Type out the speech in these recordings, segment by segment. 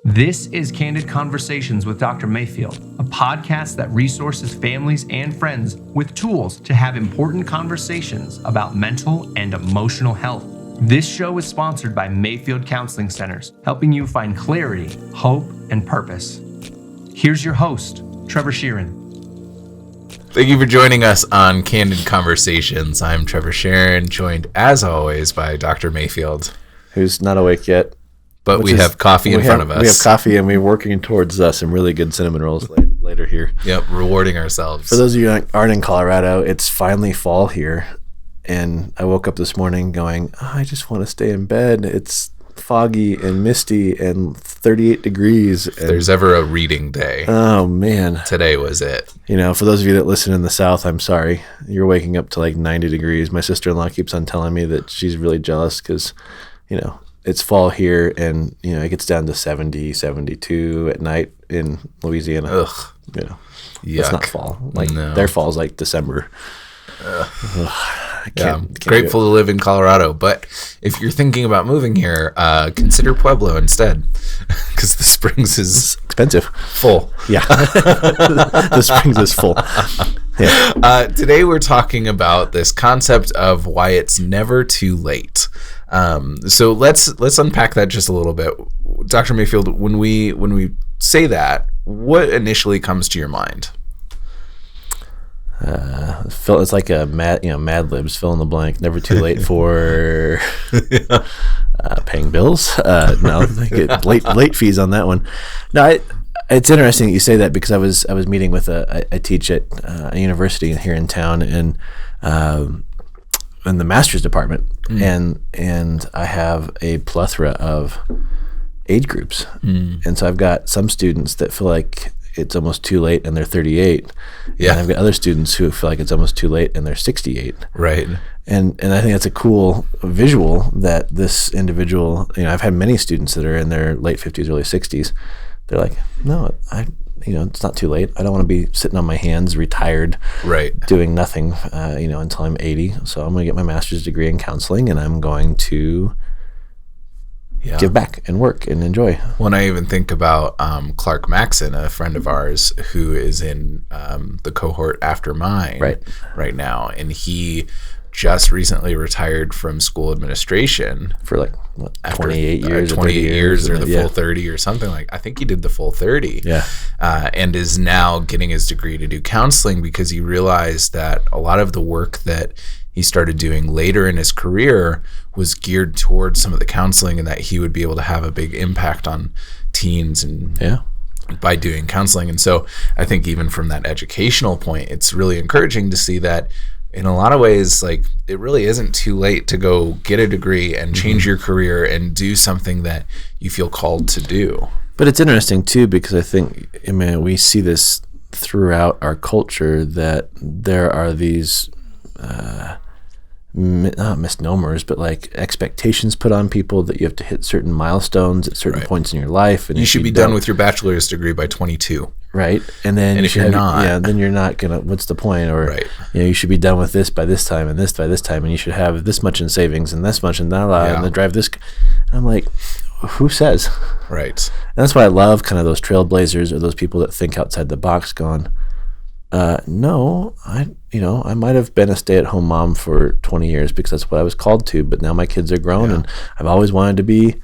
This is Candid Conversations with Dr. Mayfield, a podcast that resources families and friends with tools to have important conversations about mental and emotional health. This show is sponsored by Mayfield Counseling Centers, helping you find clarity, hope, and purpose. Here's your host, Trevor Sheeran. Thank you for joining us on Candid Conversations. I'm Trevor Sheeran, joined as always by Dr. Mayfield, who's not awake yet. But we have coffee in front of us. We have coffee, and we're working towards some really good cinnamon rolls later here. Yep, rewarding ourselves. For those of you who aren't in Colorado, it's finally fall here. And I woke up this morning going, I just want to stay in bed. It's foggy and misty and 38 degrees. If there's ever a reading day. Oh, man. Today was it. You know, for those of you that listen in the South, I'm sorry. You're waking up to like 90 degrees. My sister-in-law keeps on telling me that she's really jealous because, you know, it's fall here, and you know it gets down to 70, 72 at night in Louisiana. Ugh. You know, Yuck. It's not fall. Like their fall's like December. Can't grateful to live in Colorado, but if you're thinking about moving here, consider Pueblo instead, because the Springs is expensive. Full. Yeah, the Springs is full. Yeah. Today we're talking about this concept of why it's never too late. So let's unpack that just a little bit. Dr. Mayfield, when we say that, what initially comes to your mind? It's like a Mad Libs, fill in the blank. Never too late for paying bills. No, late fees on that one. No, it's interesting that you say that because I was meeting with I teach at a university here in town, and in the master's department, and I have a plethora of age groups, and so I've got some students that feel like it's almost too late and they're 38, and I've got other students who feel like it's almost too late and they're 68. Right. And I think that's a cool visual that this individual, you know, I've had many students that are in their late 50s, early 60s. They're like, no, it's not too late. I don't want to be sitting on my hands, retired, right, doing nothing, until I'm 80. So I'm going to get my master's degree in counseling, and I'm going to give back and work and enjoy. When I even think about Clark Maxon, a friend of ours who is in the cohort after mine right now, and he just recently retired from school administration for like 28 years, 28 years or the full 30 or something like. I think he did the full 30. Yeah. And is now getting his degree to do counseling because he realized that a lot of the work that he started doing later in his career was geared towards some of the counseling, and that he would be able to have a big impact on teens and by doing counseling. And so I think even from that educational point, it's really encouraging to see that in a lot of ways, like, it really isn't too late to go get a degree and change your career and do something that you feel called to do. But it's interesting too, because I think, we see this throughout our culture, that there are these not misnomers, but like expectations put on people that you have to hit certain milestones at certain points in your life, and you should be done with your bachelor's degree by 22. Right. And then if you're not, then you're not gonna, what's the point? Or you should be done with this by this time, and this by this time, and you should have this much in savings and this much and that, and then drive this. And I'm like, who says? Right. And that's why I love kind of those trailblazers, or those people that think outside the box, going, no, I might have been a stay-at-home mom for 20 years because that's what I was called to, but now my kids are grown, and I've always wanted to be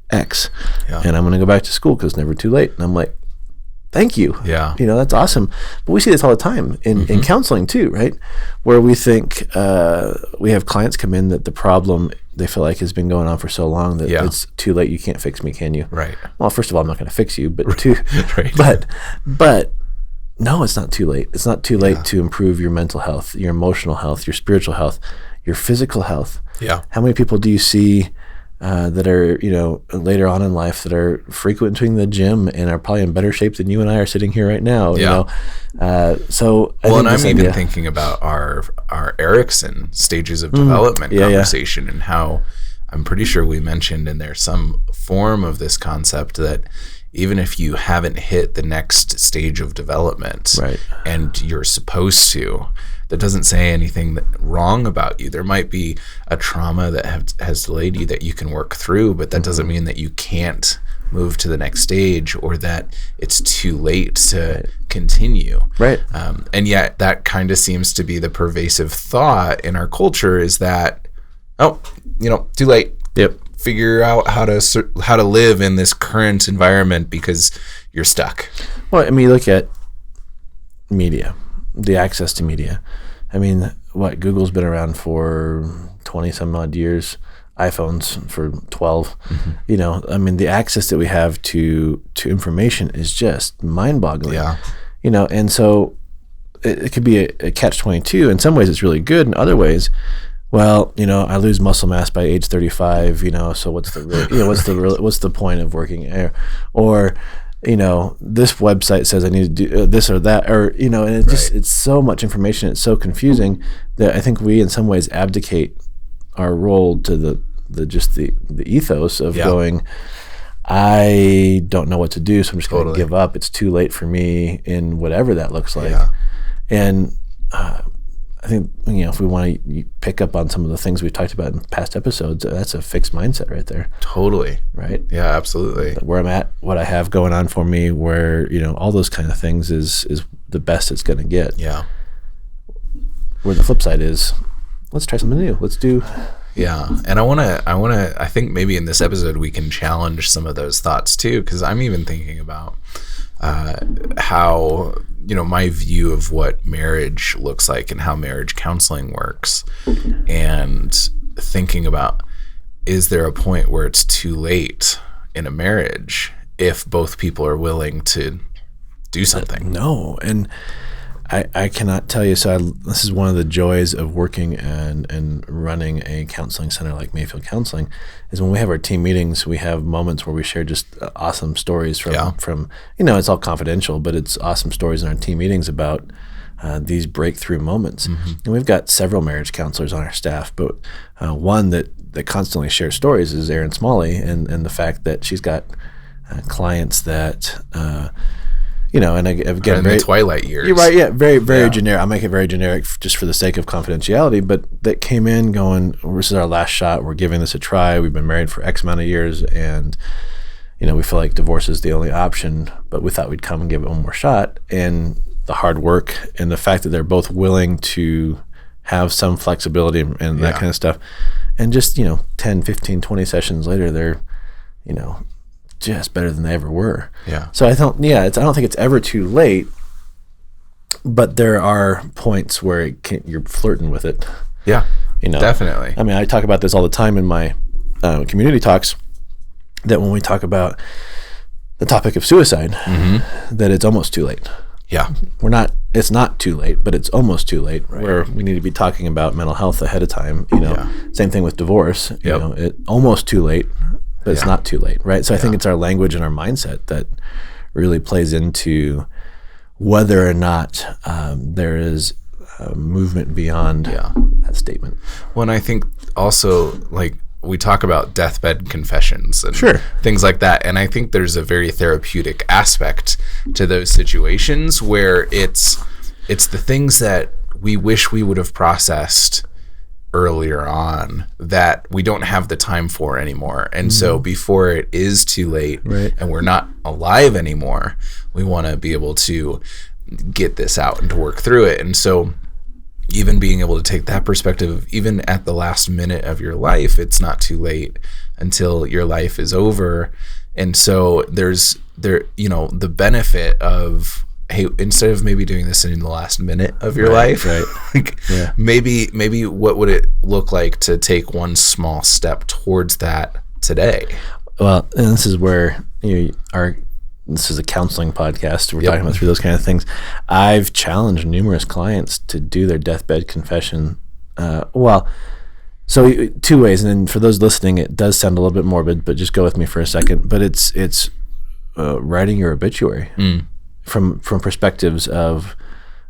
X, and I'm going to go back to school because it's never too late. And I'm like, thank you. Yeah. That's awesome. But we see this all the time in counseling too, right? Where we think we have clients come in that the problem they feel like has been going on for so long that it's too late. You can't fix me, can you? Right. Well, first of all, I'm not going to fix you, but but no, it's not too late. It's not too late to improve your mental health, your emotional health, your spiritual health, your physical health. Yeah. How many people do you see that are, later on in life, that are frequenting the gym and are probably in better shape than you and I are sitting here right now? So I'm even thinking about our Erickson stages of development conversation, and how I'm pretty sure we mentioned in there some form of this concept that even if you haven't hit the next stage of development, and you're supposed to, that doesn't say anything wrong about you. There might be a trauma that has delayed you that you can work through, but that doesn't mean that you can't move to the next stage, or that it's too late to continue. Right. And yet that kind of seems to be the pervasive thought in our culture, is that, oh, too late. Yep. Figure out how to live in this current environment because you're stuck. Well, I mean, you look at media, the access to media. I mean, Google's been around for 20 some odd years, iPhones for 12. Mm-hmm. I mean, the access that we have to information is just mind-boggling. Yeah. And so it could be a catch-22. In some ways, it's really good. In other ways, well, I lose muscle mass by age 35. So what's the point of working? Or this website says I need to do this or that, or and it's so much information. It's so confusing that I think we, in some ways, abdicate our role to the ethos of going, I don't know what to do, so I'm just going to give up. It's too late for me in whatever that looks like. Yeah. And I think, if we want to pick up on some of the things we've talked about in past episodes, that's a fixed mindset right there. Totally. Right? Yeah, absolutely. Where I'm at, what I have going on for me, where, all those kind of things is the best it's going to get. Yeah. Where the flip side is, let's try something new. Let's do... Yeah. And I think maybe in this episode we can challenge some of those thoughts too, because I'm even thinking about how, my view of what marriage looks like and how marriage counseling works, and thinking about, is there a point where it's too late in a marriage if both people are willing to do something? No. And I cannot tell you. So this is one of the joys of working and running a counseling center like Mayfield Counseling, is when we have our team meetings, we have moments where we share just awesome stories from it's all confidential, but it's awesome stories in our team meetings about these breakthrough moments. Mm-hmm. And we've got several marriage counselors on our staff, but one that constantly shares stories is Erin Smalley, and the fact that she's got clients that and again, in the twilight years. You're right, yeah, very, very generic. I'll make it very generic just for the sake of confidentiality, but that came in going, this is our last shot. We're giving this a try. We've been married for X amount of years, and, we feel like divorce is the only option, but we thought we'd come and give it one more shot. And the hard work and the fact that they're both willing to have some flexibility and that kind of stuff. And just, 10, 15, 20 sessions later, they're, just better than they ever were. Yeah. So I don't think it's ever too late, but there are points where you're flirting with it. Yeah. Definitely. I mean, I talk about this all the time in my community talks, that when we talk about the topic of suicide, that it's almost too late. Yeah. It's not too late, but it's almost too late, right, where we need to be talking about mental health ahead of time. Same thing with divorce. It almost too late, but it's not too late, right? So I think it's our language and our mindset that really plays into whether or not there is a movement beyond that statement. Well, and I think also, like, we talk about deathbed confessions and things like that, and I think there's a very therapeutic aspect to those situations where it's the things that we wish we would have processed earlier on that we don't have the time for anymore. And so before it is too late and we're not alive anymore, we want to be able to get this out and to work through it. And so even being able to take that perspective, even at the last minute of your life, it's not too late until your life is over. And so there's the benefit of, hey, instead of maybe doing this in the last minute of your life, maybe what would it look like to take one small step towards that today? Well, and this is where this is a counseling podcast. We're talking about through those kind of things. I've challenged numerous clients to do their deathbed confession. So two ways, and then for those listening, it does sound a little bit morbid, but just go with me for a second. But it's writing your obituary. From perspectives of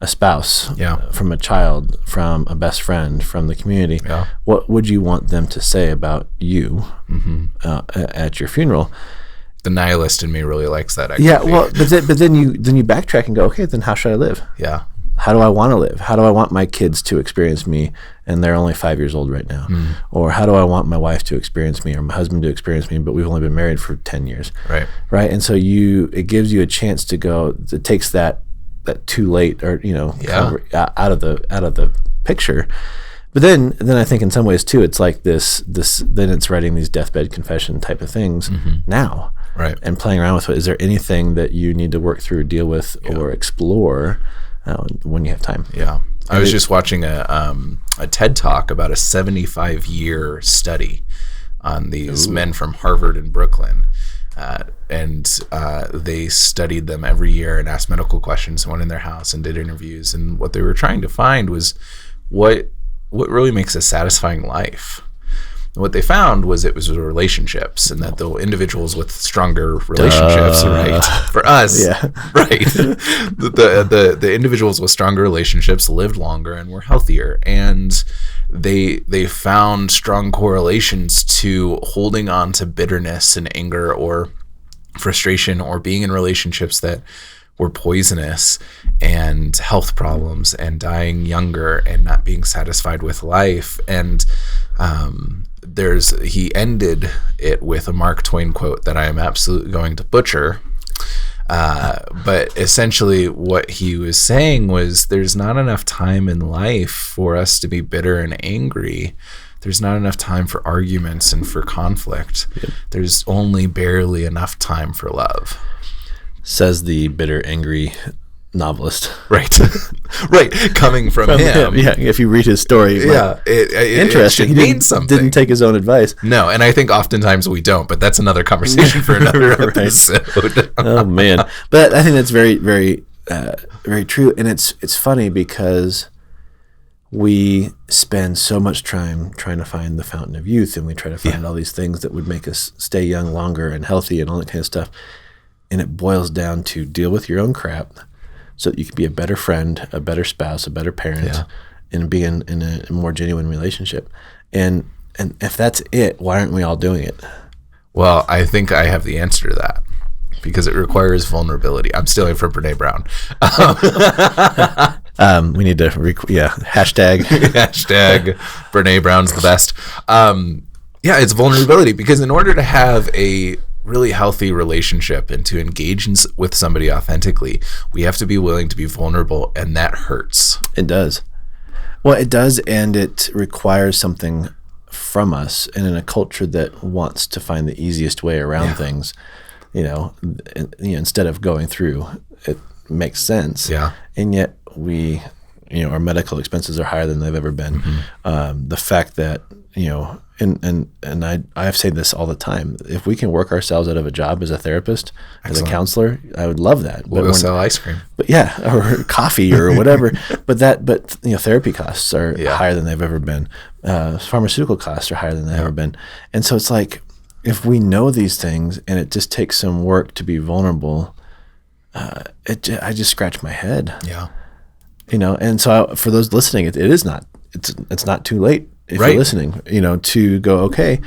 a spouse, from a child, from a best friend, from the community. Yeah. What would you want them to say about you at your funeral? The nihilist in me really likes that activity. Yeah, well, but then you backtrack and go, okay, then how should I live? Yeah. how do I want to live? How do I want my kids to experience me? And they're only 5 years old right now. Or how do I want my wife to experience me or my husband to experience me, but we've only been married for 10 years. Right. And so it gives you a chance to go, it takes that too late or, out of the picture. But then I think in some ways too, it's like this, then it's writing these deathbed confession type of things now. Right. And playing around with it. Is there anything that you need to work through, deal with, or explore when you have time? Yeah. I was just watching a TED Talk about a 75-year study on these men from Harvard and Brooklyn. And they studied them every year and asked medical questions, went in their house and did interviews. And what they were trying to find was what really makes a satisfying life. And what they found was it was relationships, and that the individuals with stronger relationships, right, for us, right, the individuals with stronger relationships lived longer and were healthier. And they found strong correlations to holding on to bitterness and anger or frustration or being in relationships that were poisonous, and health problems and dying younger and not being satisfied with life. And he ended it with a Mark Twain quote that I am absolutely going to butcher. But essentially what he was saying was, there's not enough time in life for us to be bitter and angry. There's not enough time for arguments and for conflict. There's only barely enough time for love. Says the bitter, angry novelist. Right. Right. Coming from him. Yeah. If you read his story. Yeah. Interesting. It means something. Didn't take his own advice. No. And I think oftentimes we don't, but that's another conversation for another episode. Oh man. But I think that's very, very, very true. And it's funny because we spend so much time trying to find the fountain of youth, and we try to find all these things that would make us stay young longer and healthy and all that kind of stuff. And it boils down to deal with your own crap so that you can be a better friend, a better spouse, a better parent, and be in a more genuine relationship. And if that's it, why aren't we all doing it? Well, I think I have the answer to that, because it requires vulnerability. I'm stealing from Brene Brown. We need to, hashtag. Hashtag Brene Brown's the best. It's vulnerability, because in order to have a really healthy relationship and to engage with somebody authentically, we have to be willing to be vulnerable, and that hurts. It does. Well, it does, and it requires something from us. And in a culture that wants to find the easiest way around things, instead of going through, it makes sense. Yeah. And yet our medical expenses are higher than they've ever been. The fact that, and I say this all the time, if we can work ourselves out of a job as a therapist, as a counselor, I would love that. We'll go sell ice cream. But or coffee or whatever. but therapy costs are higher than they've ever been. Pharmaceutical costs are higher than they've ever been. And so it's like, if we know these things and it just takes some work to be vulnerable, I just scratch my head. Yeah. And so for those listening, it's not too late if you're listening, to go, okay,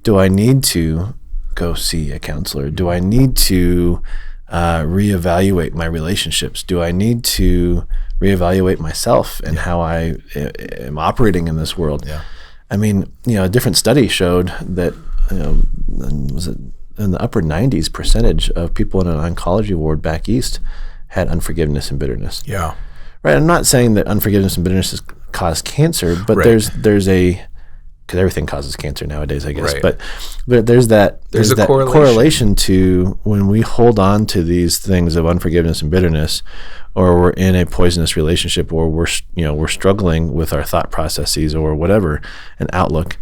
do I need to go see a counselor? Do I need to reevaluate my relationships? Do I need to reevaluate myself and how I am operating in this world? Yeah. I mean, a different study showed that, was it in the upper 90s percentage of people in an oncology ward back east had unforgiveness and bitterness. Yeah. Right. I'm not saying that unforgiveness and bitterness cause cancer, but there's because everything causes cancer nowadays, I guess. Right. But there's that correlation to when we hold on to these things of unforgiveness and bitterness, or we're in a poisonous relationship, or we're struggling with our thought processes or whatever, an outlook,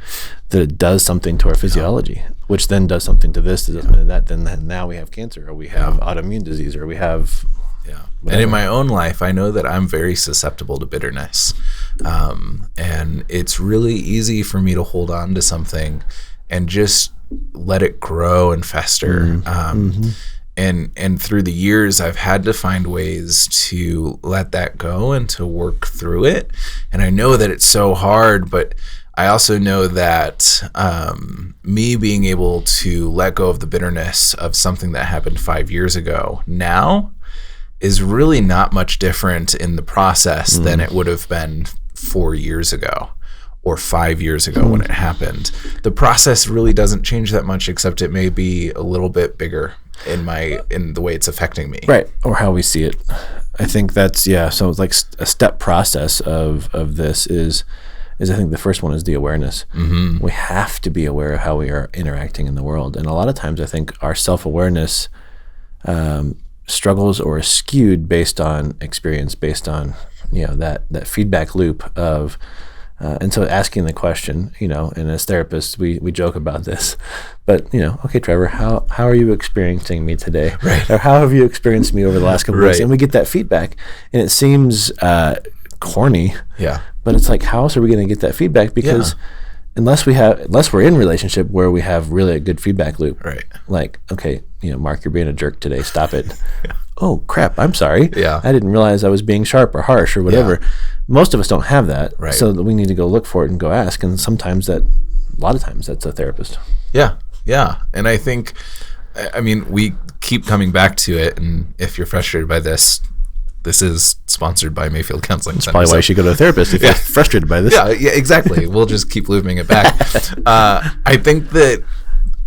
that it does something to our physiology, which then does something to this, does something to that. Then now we have cancer, or we have autoimmune disease, or we have. Yeah. And in my own life, I know that I'm very susceptible to bitterness. And it's really easy for me to hold on to something and just let it grow and fester. And through the years, I've had to find ways to let that go and to work through it. And I know that it's so hard, but I also know that me being able to let go of the bitterness of something that happened 5 years ago now is really not much different in the process than it would have been 4 years ago or 5 years ago when it happened. The process really doesn't change that much, except it may be a little bit bigger in the way it's affecting me. Right. Or how we see it. I think that's, so it's like a step process of this is I think the first one is the awareness. We have to be aware of how we are interacting in the world. And a lot of times I think our self-awareness struggles or is skewed based on experience, based on that feedback loop of and so asking the question, and as therapists we joke about this, but okay, Trevor, how are you experiencing me today? Right. Or how have you experienced me over the last couple of weeks? And we get that feedback, and it seems corny, but it's like, how else are we going to get that feedback? Because unless we're in relationship where we have really a good feedback loop, right? Like, okay, Mark, you're being a jerk today. Stop it. Oh crap, I'm sorry. I didn't realize I was being sharp or harsh or whatever. Most of us don't have that, right? So we need to go look for it and go ask. And sometimes a lot of times that's a therapist. Yeah. And I think, we keep coming back to it. And if you're frustrated by this is sponsored by Mayfield Counseling Center. Probably why you should go to a therapist if you're frustrated by this. Yeah, exactly. We'll just keep looping it back. I think that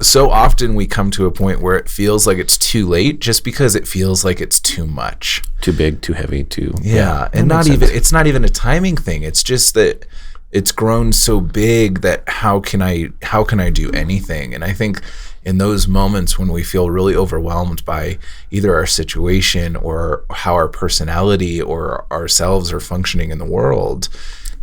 so often we come to a point where it feels like it's too late just because it feels like it's too much. Too big, too heavy, and it's not even a timing thing. It's just that it's grown so big that how can I do anything? And I think in those moments when we feel really overwhelmed by either our situation or how our personality or ourselves are functioning in the world,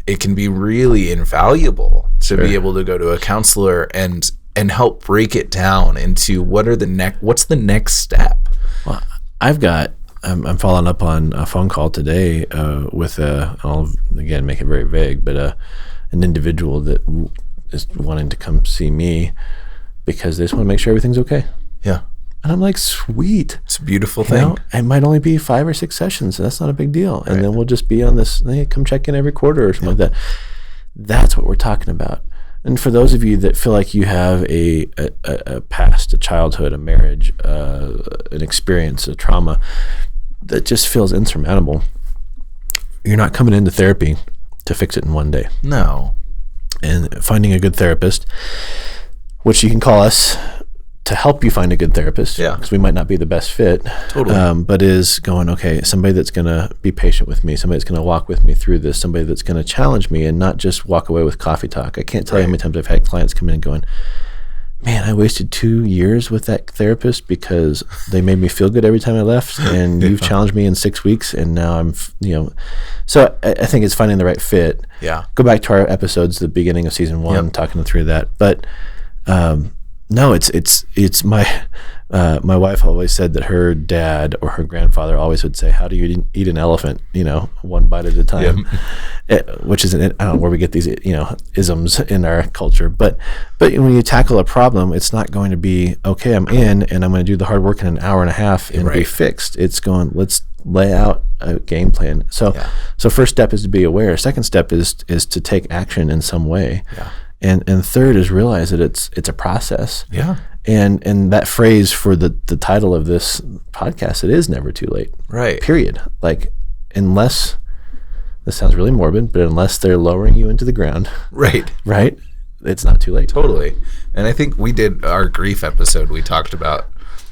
it can be really invaluable to be able to go to a counselor and help break it down into what's the next step. Well, I'm following up on a phone call today with I'll again make it very vague, but an individual that is wanting to come see me because they just want to make sure everything's okay. Yeah. And I'm like, sweet. It's a beautiful thing. It might only be 5 or 6 sessions, so that's not a big deal. And then we'll just be on this, hey, come check in every quarter or something like that. That's what we're talking about. And for those of you that feel like you have a past, a childhood, a marriage, an experience, a trauma that just feels insurmountable, you're not coming into therapy to fix it in one day. No. And finding a good therapist, which you can call us to help you find a good therapist, because we might not be the best fit, but is going, okay, somebody that's going to be patient with me, somebody that's going to walk with me through this, somebody that's going to challenge me and not just walk away with coffee talk. I can't tell you how many times I've had clients come in and going, man, I wasted 2 years with that therapist because they made me feel good every time I left, and you've challenged me in 6 weeks, and now I'm, So I think it's finding the right fit. Yeah. Go back to our episodes, the beginning of season 1, talking through that. But no, it's my wife always said that her dad or her grandfather always would say, "How do you eat an elephant? One bite at a time," which is I don't know where we get these isms in our culture. But when you tackle a problem, it's not going to be okay. I'm in, and I'm going to do the hard work in an hour and a half and be fixed. It's going, let's lay out a game plan. So first step is to be aware. Second step is to take action in some way. Yeah. And third is realize that it's a process. Yeah. And that phrase for the title of this podcast, it is never too late. Right. Period. Like, unless, this sounds really morbid, but unless they're lowering you into the ground. Right. It's not too late. Totally. And I think we did our grief episode. We talked about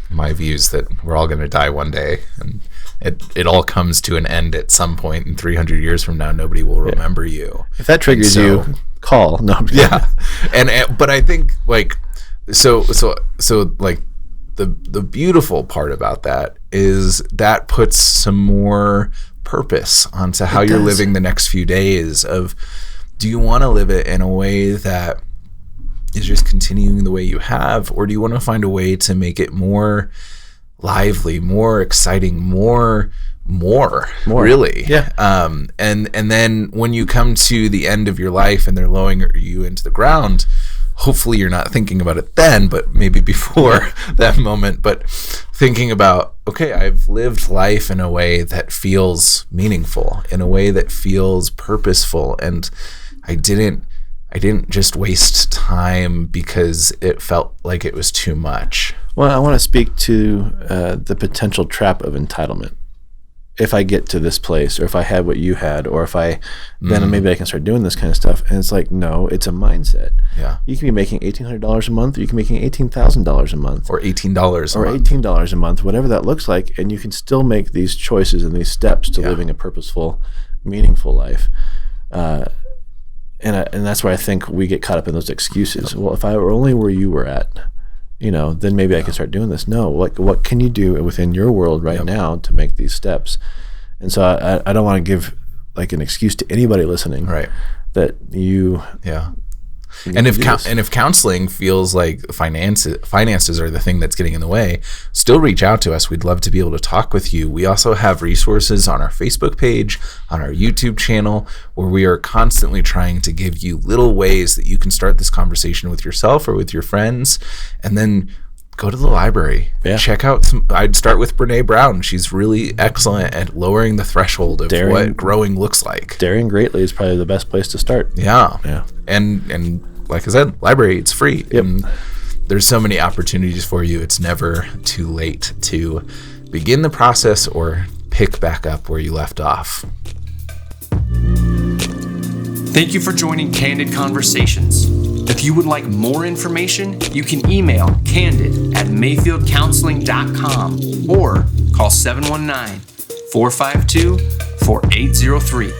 my views that we're all going to die one day, and it all comes to an end at some point, and 300 years from now, nobody will remember you. If that triggers you, call. No. Yeah. But I think so like the beautiful part about that is that puts some more purpose onto how you're living the next few days. Of, do you want to live it in a way that is just continuing the way you have, or do you want to find a way to make it more lively, more exciting, more really? And then when you come to the end of your life and they're lowering you into the ground, hopefully you're not thinking about it then, but maybe before that moment, but thinking about, okay, I've lived life in a way that feels meaningful, in a way that feels purposeful, and I didn't just waste time because it felt like it was too much. Well, I want to speak to the potential trap of entitlement. if I get to this place, or if I had what you had, or if then maybe I can start doing this kind of stuff. And it's like, no, it's a mindset. Yeah. You can be making $1,800 a month, or you can be making $18,000 a month, Or $18 or $18 a month, whatever that looks like. And you can still make these choices and these steps to living a purposeful, meaningful life. And that's where I think we get caught up in those excuses. Well, if I were only where you were at, then maybe I can start doing this. No, what can you do within your world right now to make these steps? And so I don't want to give like an excuse to anybody listening, Right. that you And if counseling feels like finances are the thing that's getting in the way, still reach out to us. We'd love to be able to talk with you. We also have resources on our Facebook page, on our YouTube channel, where we are constantly trying to give you little ways that you can start this conversation with yourself or with your friends, and then go to the library. Yeah. Check out I'd start with Brene Brown. She's really excellent at lowering the threshold of what growing looks like. Daring Greatly is probably the best place to start. Yeah. And like I said, library, it's free. Yep. And there's so many opportunities for you. It's never too late to begin the process or pick back up where you left off. Thank you for joining Candid Conversations. If you would like more information, you can email candid@mayfieldcounseling.com or call 719-452-4803.